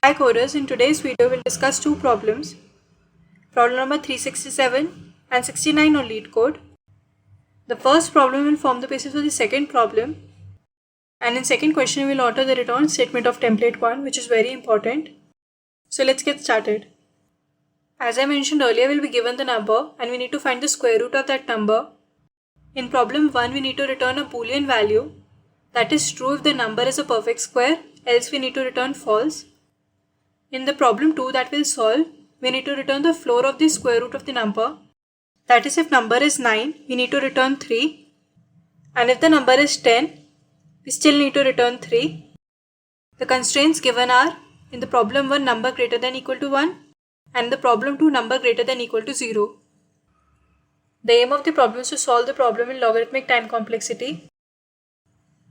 Hi coders, in today's video we'll discuss two problems. Problem number 367 and 69 on LeetCode. The first problem will form the basis of the second problem, and in second question we'll alter the return statement of template 1, which is very important. So let's get started. As I mentioned earlier, we'll be given the number and we need to find the square root of that number. In problem 1 we need to return a boolean value, that is true if the number is a perfect square, else we need to return false. In the problem 2 that we'll solve, we need to return the floor of the square root of the number. That is, if number is 9, we need to return 3. And if the number is 10, we still need to return 3. The constraints given are, in the problem 1, number greater than equal to 1, and in the problem 2, number greater than equal to 0. The aim of the problem is to solve the problem in logarithmic time complexity.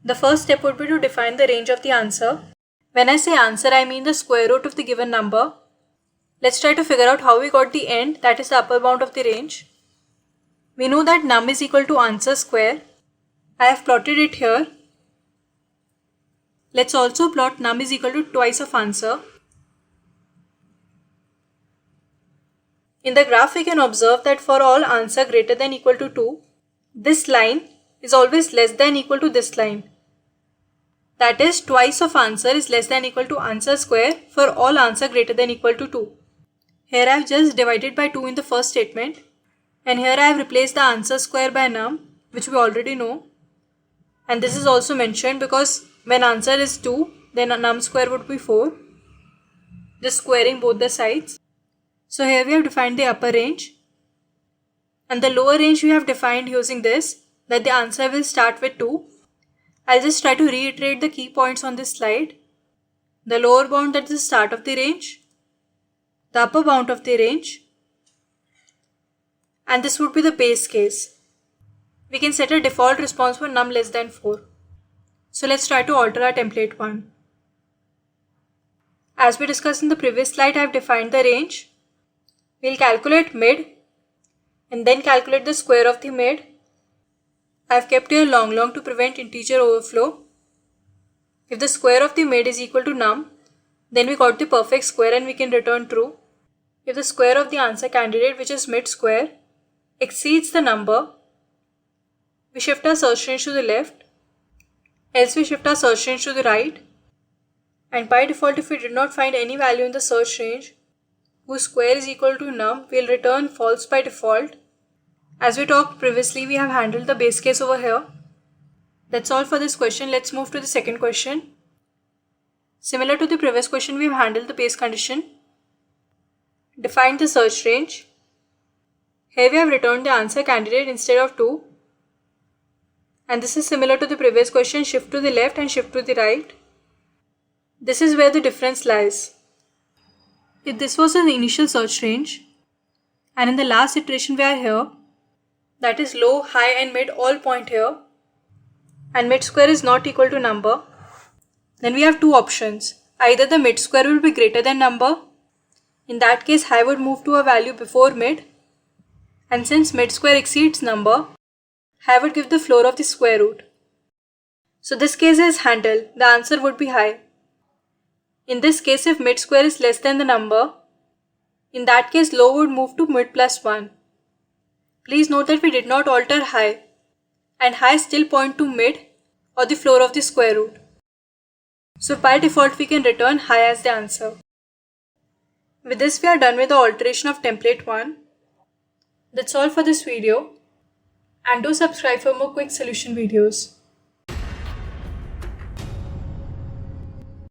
The first step would be to define the range of the answer. When I say answer, I mean the square root of the given number. Let's try to figure out how we got the end, that is the upper bound of the range. We know that num is equal to answer square. I have plotted it here. Let's also plot num is equal to twice of answer. In the graph we can observe that for all answer greater than equal to 2, this line is always less than equal to this line. That is, twice of answer is less than equal to answer square for all answer greater than equal to 2. Here I have just divided by 2 in the first statement, and here I have replaced the answer square by num, which we already know. And this is also mentioned because when answer is 2, then a num square would be 4, just squaring both the sides. So here we have defined the upper range, and the lower range we have defined using this, that the answer will start with 2. I'll just try to reiterate the key points on this slide. The lower bound, that is the start of the range, the upper bound of the range, and this would be the base case. We can set a default response for num less than 4. So let's try to alter our template 1. As we discussed in the previous slide, I have defined the range. We'll calculate mid and then calculate the square of the mid. I have kept here long to prevent integer overflow. If the square of the mid is equal to num, then we got the perfect square and we can return true. If the square of the answer candidate, which is mid square, exceeds the number, we shift our search range to the left, else we shift our search range to the right. And by default, if we did not find any value in the search range whose square is equal to num, we'll return false by default. As we talked previously, we have handled the base case over here. That's all for this question. Let's move to the second question. Similar to the previous question, we have handled the base condition, defined the search range. Here we have returned the answer candidate instead of 2. And this is similar to the previous question, shift to the left and shift to the right. This is where the difference lies. If this was an initial search range, and in the last iteration we are here, that is low, high and mid all point here, and mid square is not equal to number, then we have two options. Either the mid square will be greater than number. In that case, high would move to a value before mid, and since mid square exceeds number, high would give the floor of the square root. So this case is handled. The answer would be high. In this case, if mid square is less than the number, in that case low would move to mid plus 1. Please note that we did not alter high, and high still point to mid or the floor of the square root. So by default we can return high as the answer. With this we are done with the alteration of template 1. That's all for this video, and do subscribe for more quick solution videos.